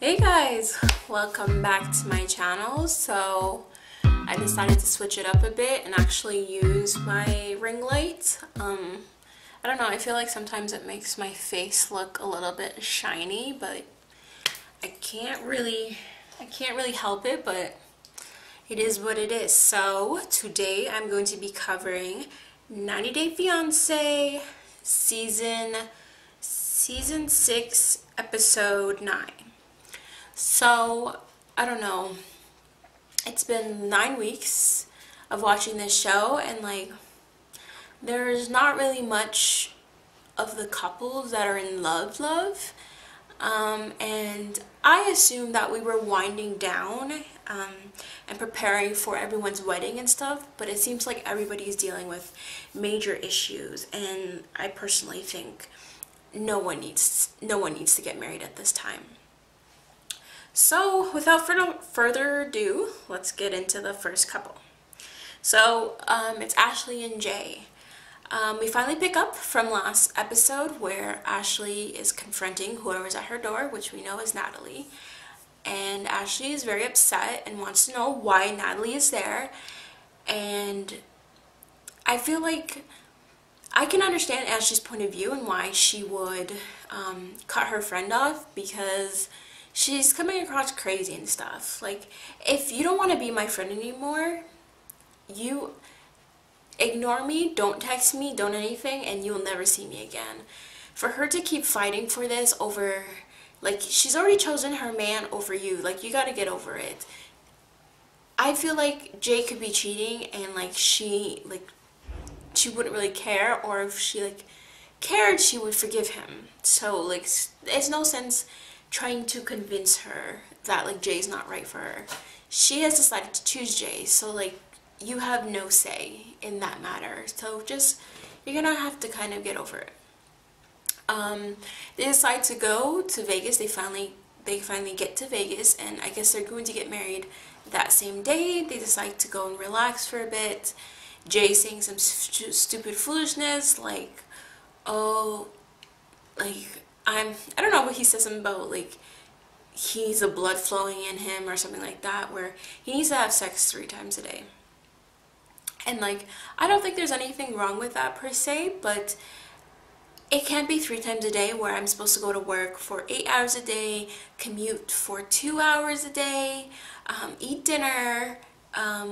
Hey guys, welcome back to my channel. So I decided to switch it up a bit and actually use my ring light. I don't know, I feel like sometimes it makes my face look a little bit shiny, but I can't really help it, but it is what it is. So today I'm going to be covering 90 Day Fiance season 6 episode 9. So, I don't know, it's been 9 weeks of watching this show, and like, there's not really much of the couples that are in love. And I assumed that we were winding down and preparing for everyone's wedding and stuff, but it seems like everybody's dealing with major issues, and I personally think no one needs to get married at this time. So without further ado, let's get into the first couple. So it's Ashley and Jay. We finally pick up from last episode where Ashley is confronting whoever's at her door, which we know is Natalie. And Ashley is very upset and wants to know why Natalie is there. And I feel like I can understand Ashley's point of view and why she would cut her friend off, because she's coming across crazy and stuff. Like, if you don't want to be my friend anymore, you ignore me, don't text me, don't anything, and you'll never see me again. For her to keep fighting for this over, like, she's already chosen her man over you. Like, you gotta get over it. I feel like Jay could be cheating and like she wouldn't really care, or if she like cared, she would forgive him. So like, there's no sense trying to convince her that like Jay's not right for her. She has decided to choose Jay, so like, you have no say in that matter. So just, you're gonna have to kind of get over it. They decide to go to Vegas. They finally get to Vegas, and I guess they're going to get married that same day. They decide to go and relax for a bit. Jay saying some stupid foolishness like, oh, like, I don't know what he says, something about like he's a blood flowing in him or something like that, where he needs to have sex 3 times a day. And like, I don't think there's anything wrong with that per se, but it can't be 3 times a day where I'm supposed to go to work for 8 hours a day, commute for 2 hours a day, eat dinner,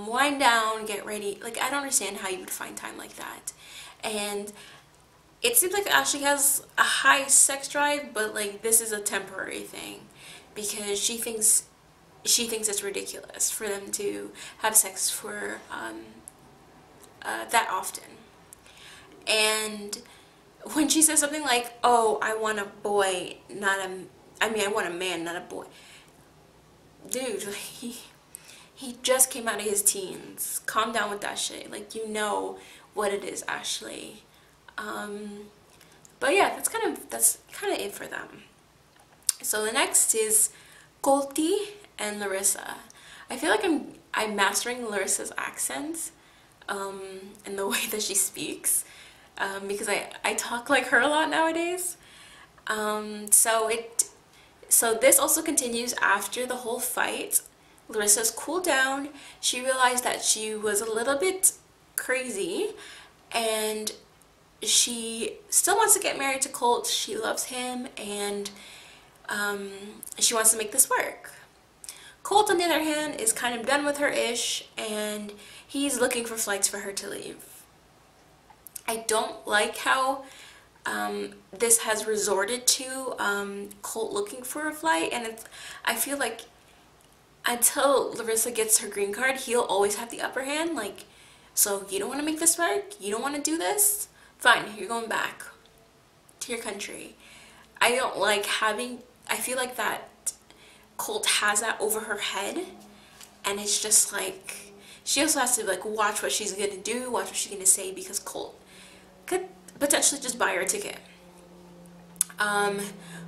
wind down, get ready. Like, I don't understand how you would find time like that. And it seems like Ashley has a high sex drive, but like, this is a temporary thing, because she thinks it's ridiculous for them to have sex for that often. And when she says something like, oh, I want a boy, I want a man, not a boy. Dude, he just came out of his teens. Calm down with that shit. Like, you know what it is, Ashley. But yeah, that's kind of it for them. So the next is Colty and Larissa. I feel like I'm mastering Larissa's accent, and the way that she speaks, because I talk like her a lot nowadays. So this also continues after the whole fight. Larissa's cooled down. She realized that she was a little bit crazy, and she still wants to get married to Colt. She loves him, and she wants to make this work. Colt, on the other hand, is kind of done with her ish, and he's looking for flights for her to leave. I don't like how this has resorted to Colt looking for a flight, and I feel like until Larissa gets her green card, he'll always have the upper hand. Like, so you don't want to make this work? You don't want to do this? Fine, you're going back to your country. I don't like I feel like that Colt has that over her head, and it's just like, she also has to like watch what she's gonna do, watch what she's gonna say, because Colt could potentially just buy her a ticket.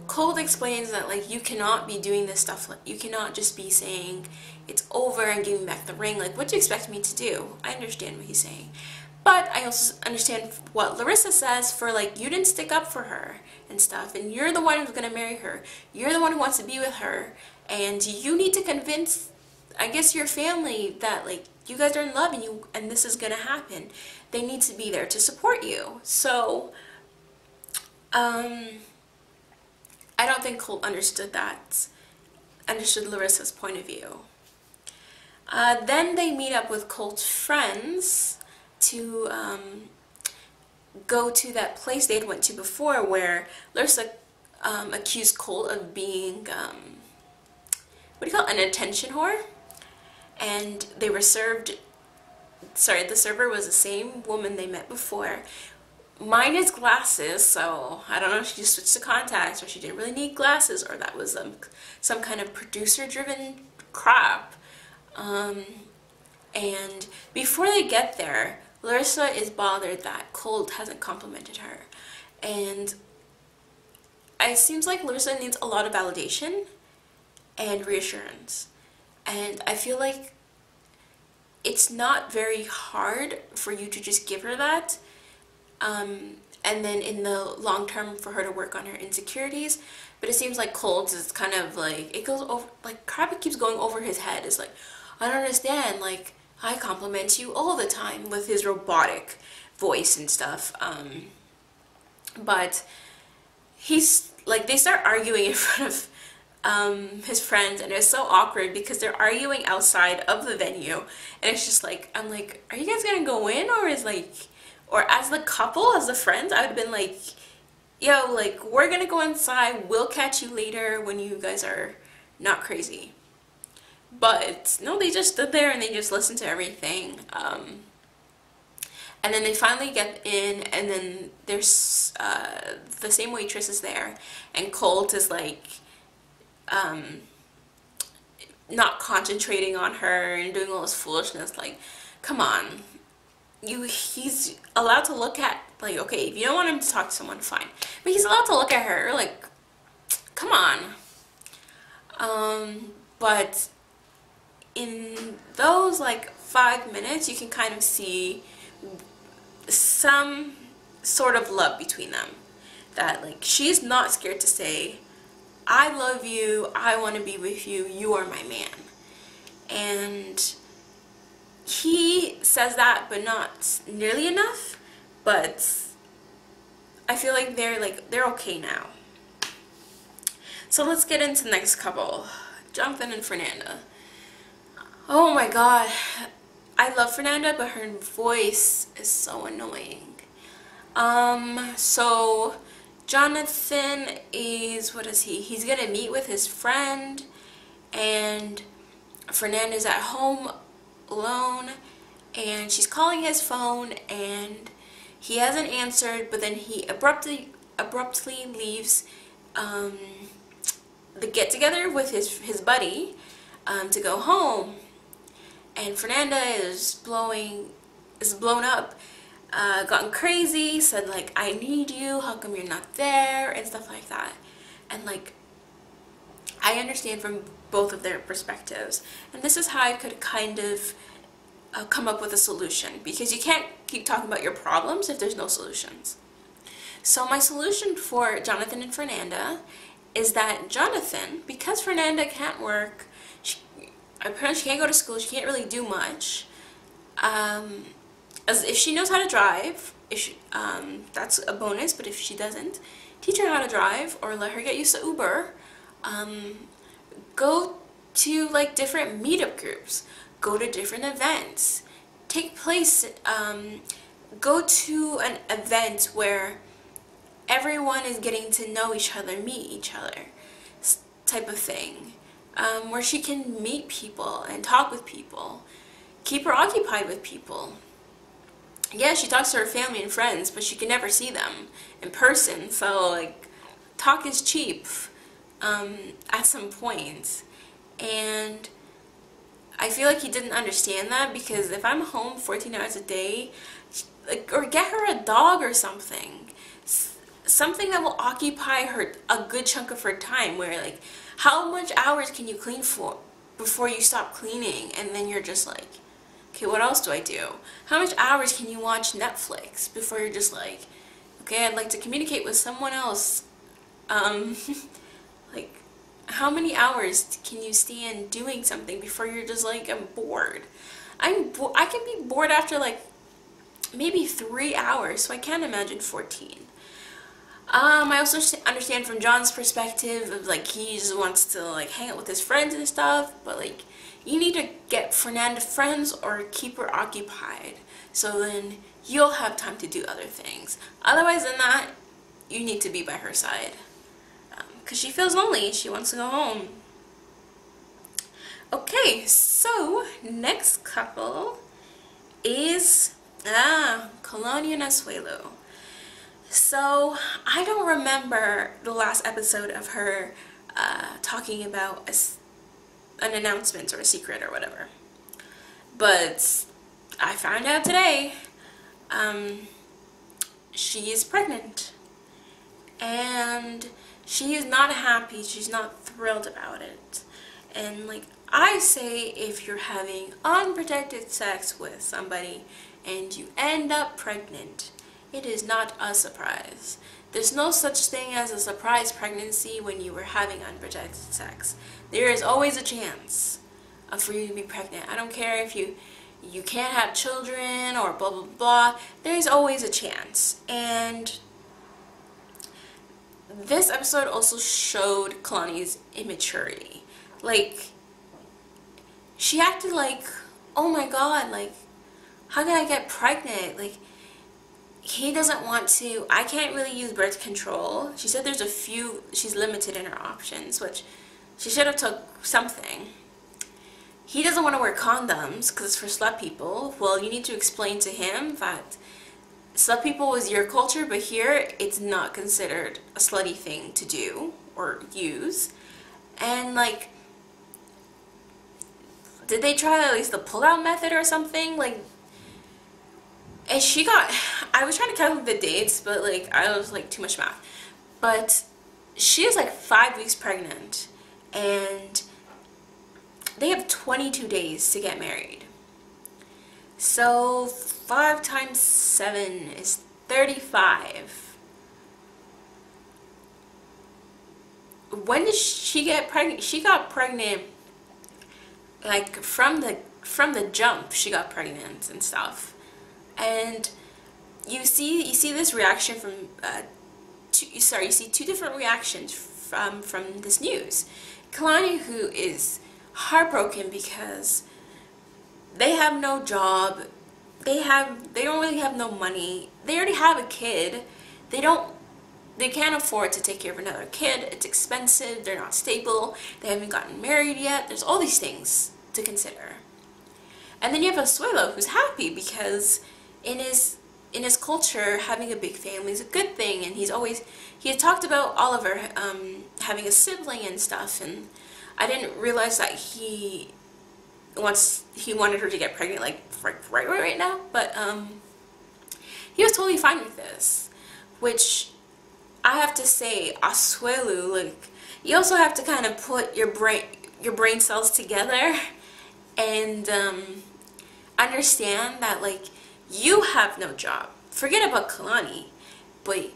Colt explains that like, you cannot be doing this stuff, like, you cannot just be saying it's over and giving back the ring. Like, what do you expect me to do? I understand what he's saying, But I also understand what Larissa says for, like, you didn't stick up for her and stuff, and you're the one who's gonna marry her. You're the one who wants to be with her, and you need to convince, I guess, your family that, like, you guys are in love and this is gonna happen. They need to be there to support you. So, I don't think Colt understood Larissa's point of view. Then they meet up with Colt's friends to go to that place they'd went to before, where Larissa accused Colt of being, what do you call it, an attention whore. And they were served, sorry, the server was the same woman they met before, minus glasses, so I don't know if she just switched to contacts, or she didn't really need glasses, or that was some kind of producer-driven crap. And before they get there, Larissa is bothered that Colt hasn't complimented her. And it seems like Larissa needs a lot of validation and reassurance. And I feel like it's not very hard for you to just give her that. And then in the long term for her to work on her insecurities. But it seems like Colt is kind of like, it goes over, like, crap keeps going over his head. It's like, I don't understand, like, I compliment you all the time, with his robotic voice and stuff. But he's, like, they start arguing in front of his friends, and it's so awkward because they're arguing outside of the venue, and it's just like, I'm like, are you guys gonna go in, or is like, or as the couple, as the friends, I would have been like, yo, like, we're gonna go inside, we'll catch you later when you guys are not crazy. But no, they just stood there and they just listened to everything. And then they finally get in, and then there's the same waitress is there, and Colt is like not concentrating on her and doing all this foolishness. Like, come on, he's allowed to look at, like, okay, if you don't want him to talk to someone, fine, but he's allowed to look at her, like, come on. But in those, like, 5 minutes, you can kind of see some sort of love between them, that, like, she's not scared to say, I love you, I want to be with you, you are my man. And he says that, but not nearly enough. But I feel like they're okay now. So let's get into the next couple, Jonathan and Fernanda. Oh my god, I love Fernanda, but her voice is so annoying. So Jonathan is, what is he? He's gonna meet with his friend, and Fernanda's at home alone, and she's calling his phone, and he hasn't answered, but then he abruptly leaves the get-together with his buddy to go home. And Fernanda is blown up, gotten crazy, said, like, I need you, how come you're not there, and stuff like that. And, like, I understand from both of their perspectives, and this is how I could kind of come up with a solution, because you can't keep talking about your problems if there's no solutions. So my solution for Jonathan and Fernanda is that Jonathan, because Fernanda can't work, apparently she can't go to school, she can't really do much, as if she knows how to drive, that's a bonus, but if she doesn't, teach her how to drive, or let her get used to Uber. Go to, like, different meetup groups, go to different events, go to an event where everyone is getting to know each other, meet each other, type of thing, where she can meet people and talk with people, keep her occupied with people. Yeah, she talks to her family and friends, but she can never see them in person, so, like, talk is cheap at some point. And I feel like he didn't understand that, because if I'm home 14 hours a day, like, or get her a dog or something that will occupy her a good chunk of her time, where, like, how much hours can you clean for before you stop cleaning, and then you're just like, Okay, what else do I do? How much hours can you watch Netflix before you're just like, okay, I'd like to communicate with someone else. Like, how many hours can you stand doing something before you're just like, I'm bored? I can be bored after like maybe 3 hours, so I can't imagine 14. I also understand from John's perspective of like he just wants to like hang out with his friends and stuff, but like you need to get Fernanda friends or keep her occupied so then you'll have time to do other things. Otherwise than that, you need to be by her side because she feels lonely. She wants to go home. Okay, so next couple is Kalani and Asuelu. So I don't remember the last episode of her talking about an announcement or a secret or whatever, but I found out today she is pregnant and she is not happy. She's not thrilled about it. And like I say, if you're having unprotected sex with somebody and you end up pregnant, it is not a surprise. There's no such thing as a surprise pregnancy when you were having unprotected sex. There is always a chance for you to be pregnant. I don't care if you can't have children or blah blah blah. There's always a chance. And this episode also showed Kalani's immaturity. Like, she acted like, oh my god, like, how can I get pregnant? Like, he doesn't want to. I can't really use birth control. She said there's a few, she's limited in her options, which she should have took something. He doesn't want to wear condoms because it's for slut people. Well, you need to explain to him that slut people is your culture, but here it's not considered a slutty thing to do or use. And like, did they try at least the pull-out method or something? Like, and she got, I was trying to calculate the dates, but like, I was like, too much math. But she is like 5 weeks pregnant, and they have 22 days to get married. So 5 times 7 is 35. When did she get pregnant? She got pregnant like from the jump. She got pregnant and stuff. And you see this reaction from you see 2 different reactions from this news. Kalani, who is heartbroken because they have no job, they don't really have no money, they already have a kid, they can't afford to take care of another kid, it's expensive, they're not stable, they haven't gotten married yet, there's all these things to consider. And then you have Asuelu, who's happy because in his culture, having a big family is a good thing, and he had talked about Oliver having a sibling and stuff, and I didn't realize that he wanted her to get pregnant like right now, but he was totally fine with this, which I have to say, Asuelu, like, you also have to kind of put your brain cells together and understand that, like, you have no job. Forget about Kalani, but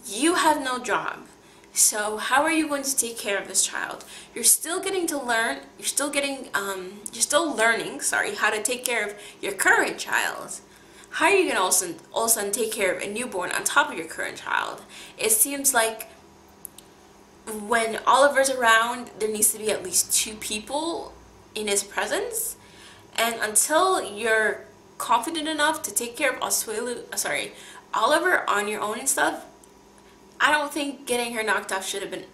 you have no job. So how are you going to take care of this child? You're still getting to learn, you're still learning, how to take care of your current child. How are you going to also take care of a newborn on top of your current child? It seems like when Oliver's around, there needs to be at least 2 people in his presence. And until you're confident enough to take care of Oliver on your own and stuff, I don't think getting her knocked up should have been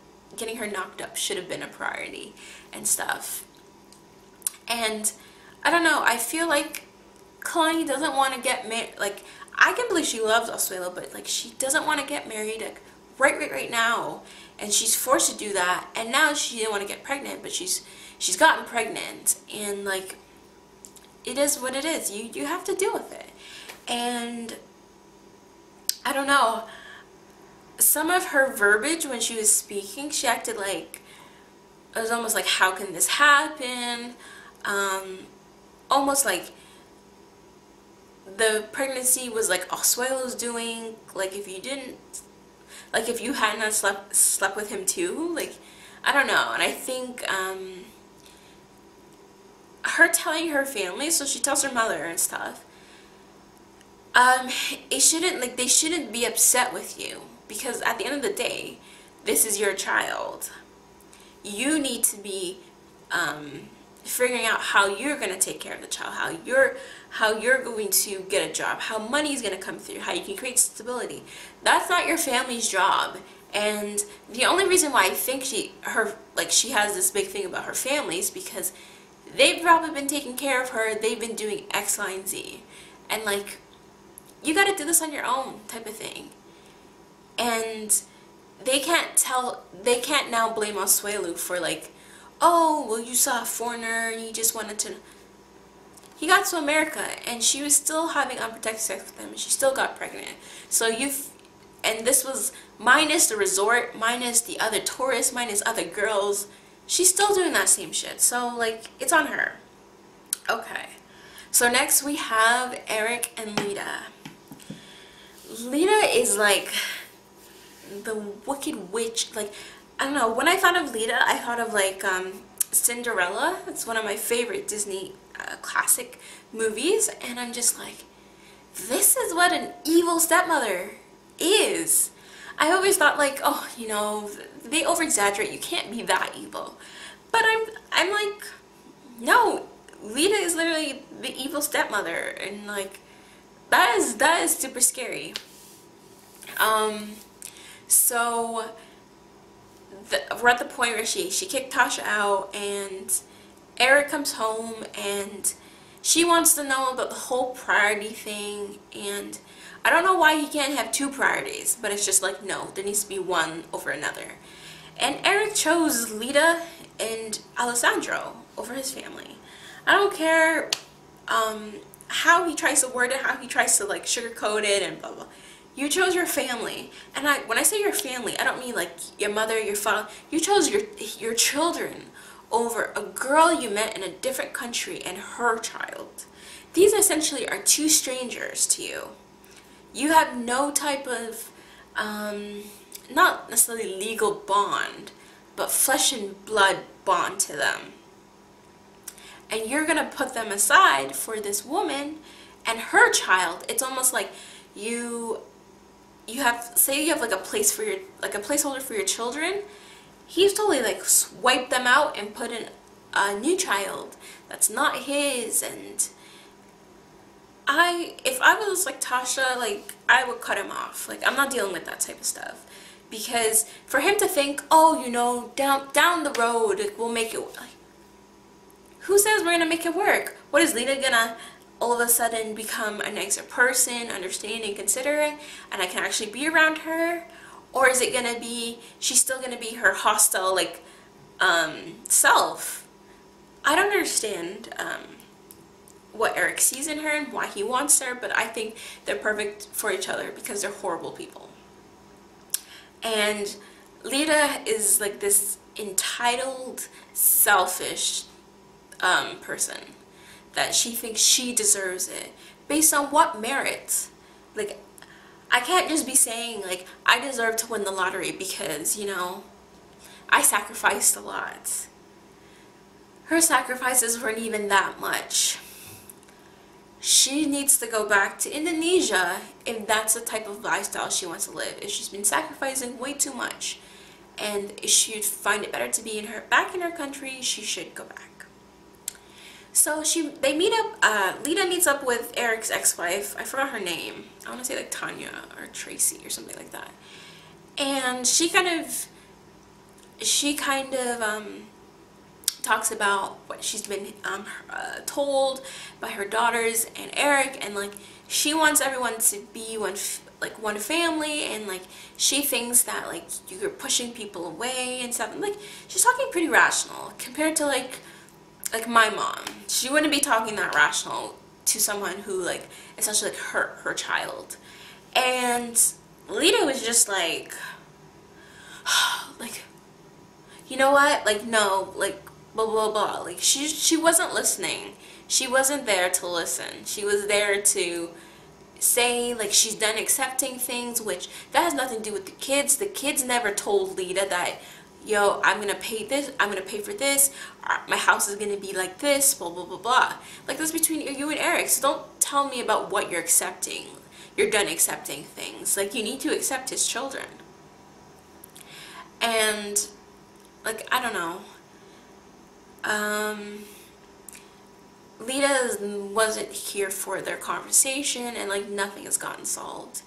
a priority and stuff. And I don't know, I feel like Kalani doesn't want to get married. Like, I can believe she loves Asuelu, but like, she doesn't want to get married like right now, and she's forced to do that. And now she didn't want to get pregnant, but she's gotten pregnant, and like, it is what it is. You have to deal with it. And I don't know, some of her verbiage when she was speaking, she acted like, it was almost like, how can this happen? Almost like, the pregnancy was like Asuelo's doing, like if you didn't, like if you had not slept with him too, like I don't know. And I think her telling her family, so she tells her mother and stuff, it shouldn't, like they shouldn't be upset with you, because at the end of the day, this is your child. You need to be figuring out how you're going to take care of the child, how you're going to get a job, how money is going to come through, how you can create stability. That's not your family's job. And the only reason why I think she has this big thing about her family is because they've probably been taking care of her, they've been doing X, Y, and Z. And like, you got to do this on your own type of thing. And they can't now blame Asuelu for like, oh, well, you saw a foreigner and you just wanted to. He got to America and she was still having unprotected sex with him and she still got pregnant. So and this was minus the resort, minus the other tourists, minus other girls. She's still doing that same shit. So like, it's on her. Okay. So next we have Eric and Lita. Lita is like the wicked witch. Like, I don't know, when I thought of Lita, I thought of like Cinderella. It's one of my favorite Disney classic movies, and I'm just like, this is what an evil stepmother is. I always thought like, oh, you know, they over exaggerate, you can't be that evil. But I'm like, no, Lita is literally the evil stepmother, and like that is super scary. So we're at the point where she kicked Tasha out, and Eric comes home and she wants to know about the whole priority thing, and I don't know why he can't have two priorities, but it's just like, no, there needs to be one over another. And Eric chose Lita and Alessandro over his family. I don't care how he tries to word it, how he tries to like sugarcoat it and blah blah. You chose your family, and when I say your family, I don't mean like your mother, your father. You chose your children over a girl you met in a different country and her child. These essentially are two strangers to you. You have no type of, not necessarily legal bond, but flesh and blood bond to them. And you're gonna put them aside for this woman and her child. It's almost like you have, say you have like a placeholder for your children. He's totally like swiped them out and put in a new child that's not his. And if I was like Tasha, like I would cut him off. Like, I'm not dealing with that type of stuff, because for him to think, oh, you know, down the road we'll make it. Like, who says we're gonna make it work? What is Lita gonna all of a sudden become a nicer person, understanding, considerate, and I can actually be around her? Or is it gonna be, she's still gonna be her hostile, like, self? I don't understand what Eric sees in her and why he wants her, but I think they're perfect for each other because they're horrible people. And Lita is like this entitled, selfish person that she thinks she deserves it. Based on what merit? Like, I can't just be saying like, I deserve to win the lottery because, you know, I sacrificed a lot. Her sacrifices weren't even that much. She needs to go back to Indonesia if that's the type of lifestyle she wants to live. If she's been sacrificing way too much and she'd find it better to be back in her country, she should go back. So they meet up, Lita meets up with Eric's ex-wife. I forgot her name. I want to say like Tanya or Tracy or something like that. And she kind of talks about what she's been told by her daughters and Eric, and like she wants everyone to be one family, and like she thinks that like you're pushing people away and stuff. And, like, she's talking pretty rational compared to like my mom. She wouldn't be talking that rational to someone who like essentially like hurt her child. And Lita was just like like, you know what, like, no, like blah blah blah. Like she wasn't listening. She wasn't there to listen. She was there to say like she's done accepting things, which that has nothing to do with the kids. The kids never told Lita that, yo, I'm gonna pay this, I'm gonna pay for this, my house is gonna be like this, blah blah blah blah. Like, that's between you and Eric, so don't tell me about what you're accepting. You're done accepting things. Like, you need to accept his children. And like, I don't know, Lita wasn't here for their conversation, and like nothing has gotten solved.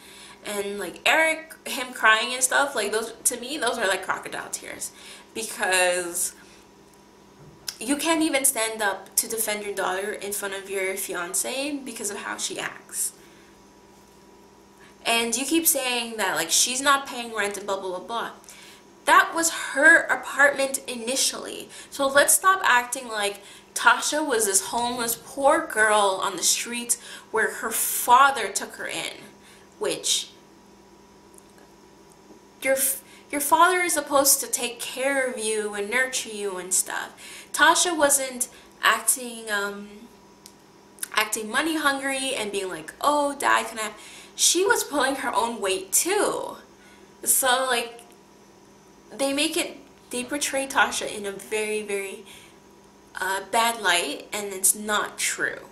And like Eric, him crying and stuff, like those, to me, those are like crocodile tears, because you can't even stand up to defend your daughter in front of your fiance because of how she acts. And you keep saying that like she's not paying rent and blah blah blah blah. That was her apartment initially. So let's stop acting like Tasha was this homeless poor girl on the streets where her father took her in, which your father is supposed to take care of you and nurture you and stuff. Tasha wasn't acting money hungry and being like, oh, Dad, can I have... She was pulling her own weight too. So like, they portray Tasha in a very, very bad light, and it's not true.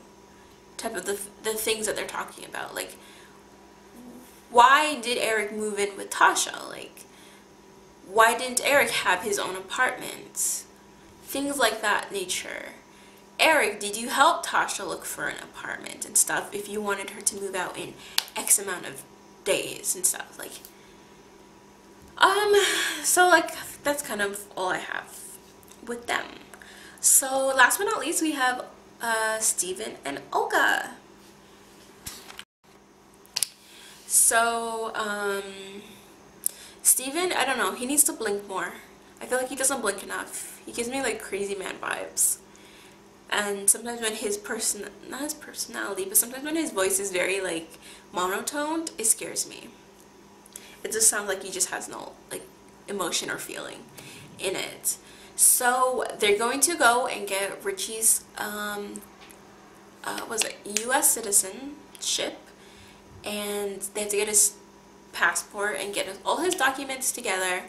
Type of the things that they're talking about. Like, why did Eric move in with Tasha? Like, why didn't Eric have his own apartment? Things like that nature. Eric, did you help Tasha look for an apartment and stuff if you wanted her to move out in X amount of days and stuff? Like, so like, that's kind of all I have with them. So last but not least, we have Steven and Olga. So Steven, I don't know, he needs to blink more. I feel like he doesn't blink enough. He gives me like crazy man vibes. And sometimes when his not his personality, but sometimes when his voice is very like monotoned, it scares me. It just sounds like he just has no like emotion or feeling in it. So they're going to go and get Richie's was it U.S. citizenship, and they have to get his passport and get all his documents together.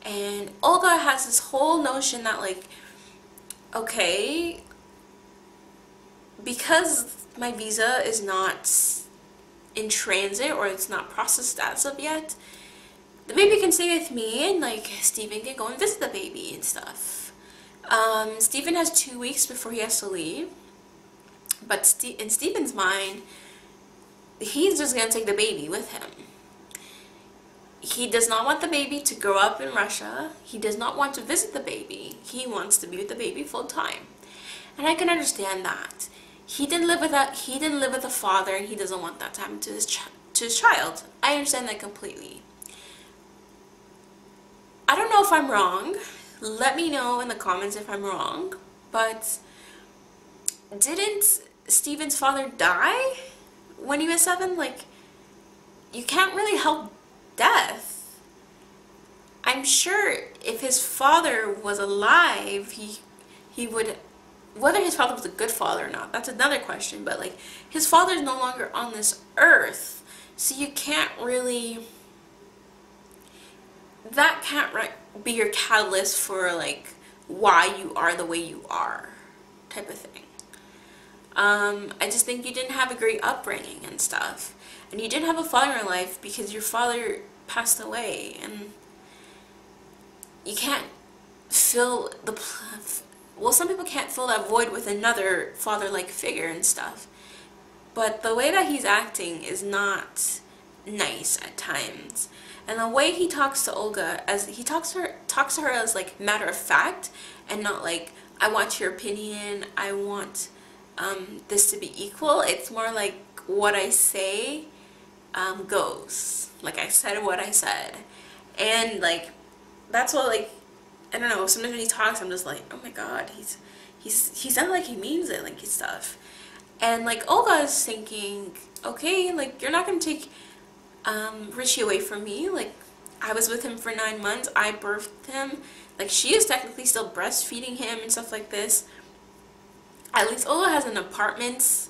And Olga has this whole notion that like, okay, because my visa is not in transit, or it's not processed as of yet, the baby can stay with me, and like Steven can go and visit the baby and stuff. Steven has 2 weeks before he has to leave, but in Steven's mind, he's just gonna take the baby with him. He does not want the baby to grow up in Russia. He does not want to visit the baby. He wants to be with the baby full time, and I can understand that. He didn't live with a father, and he doesn't want that time to his child. I understand that completely. I don't know if I'm wrong. Let me know in the comments if I'm wrong. But didn't Steven's father die when he was 7? Like, you can't really help death. I'm sure if his father was alive, he would... Whether his father was a good father or not, that's another question. But like, his father is no longer on this earth, so you can't really... That can't be your catalyst for like why you are the way you are, type of thing. I just think you didn't have a great upbringing and stuff, and you didn't have a father in life because your father passed away, and you can't fill the... Well, some people can't fill that void with another father-like figure and stuff. But the way that he's acting is not nice at times. And the way he talks to Olga, as he talks to her as like matter of fact, and not like, I want your opinion, I want this to be equal. It's more like, what I say goes. Like, I said what I said. And like, that's what, like, I don't know, sometimes when he talks, I'm just like, oh my god, he sounds like he means it, like, his stuff. And like, Olga is thinking, okay, like, you're not gonna take Richie away from me. Like, I was with him for 9 months, I birthed him. Like, she is technically still breastfeeding him and stuff like this. At least Olga has an apartment,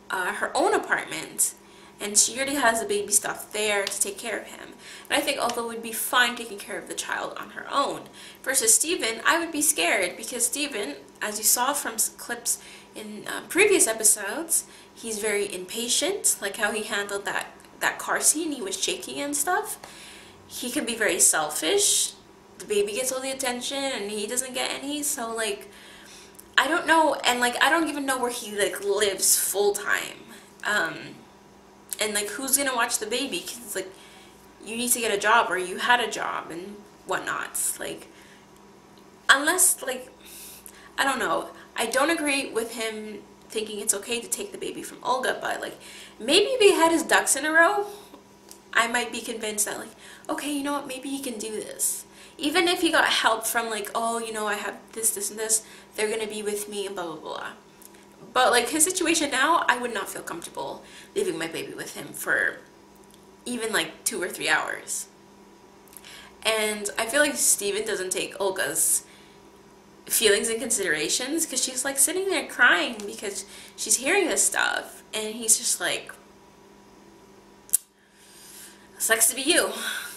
her own apartment, and she already has the baby stuff there to take care of him. And I think Olga would be fine taking care of the child on her own. Versus Steven, I would be scared because Steven, as you saw from clips in previous episodes, he's very impatient, like how he handled that car scene. He was shaking and stuff. He can be very selfish. The baby gets all the attention and he doesn't get any, so like I don't know, and like I don't even know where he like lives full time, and like who's gonna watch the baby, because like you need to get a job or you had a job and whatnot, like unless like I don't know. I don't agree with him thinking it's okay to take the baby from Olga, but like maybe if he had his ducks in a row, I might be convinced that like, okay, you know what, maybe he can do this. Even if he got help from like, oh, you know, I have this, this, and this, they're gonna be with me and blah, blah, blah. But like his situation now, I would not feel comfortable leaving my baby with him for even like 2 or 3 hours. And I feel like Steven doesn't take Olga's feelings and considerations, because she's like sitting there crying because she's hearing this stuff, and he's just like, sucks to be you.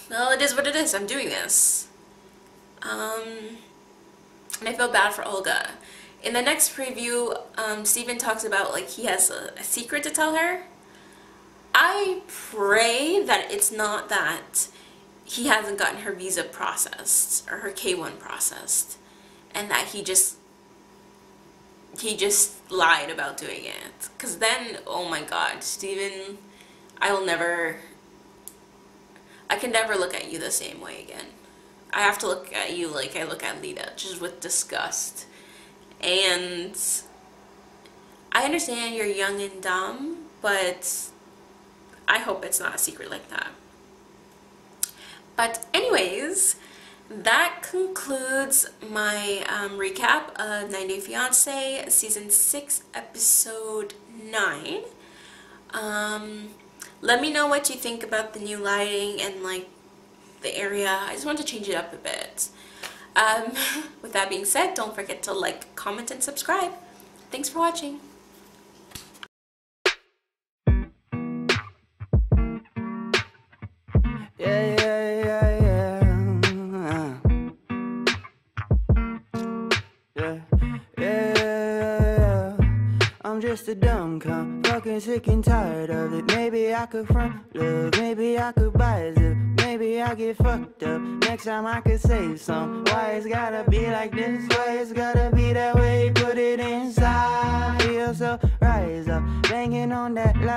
Well, it is what it is. I'm doing this. And I feel bad for Olga. In the next preview, Steven talks about like he has a secret to tell her. I pray that it's not that he hasn't gotten her visa processed or her K1 processed, and that he just lied about doing it. Because then, oh my god, Steven, I can never look at you the same way again. I have to look at you like I look at Lita, just with disgust. And I understand you're young and dumb, but I hope it's not a secret like that. But anyways, that concludes my recap of 90 Day Fiance Season 6, Episode 9. Let me know what you think about the new lighting and like the area. I just want to change it up a bit. With that being said, don't forget to like, comment, and subscribe. Thanks for watching. I'm just a dumb cunt, fucking sick and tired of it. Maybe I could front love, maybe I could buy a zip, maybe I get fucked up. Next time I could save some. Why it's gotta be like this? Why it's gotta be that way? Put it inside. Feel so rise up, banging on that loud.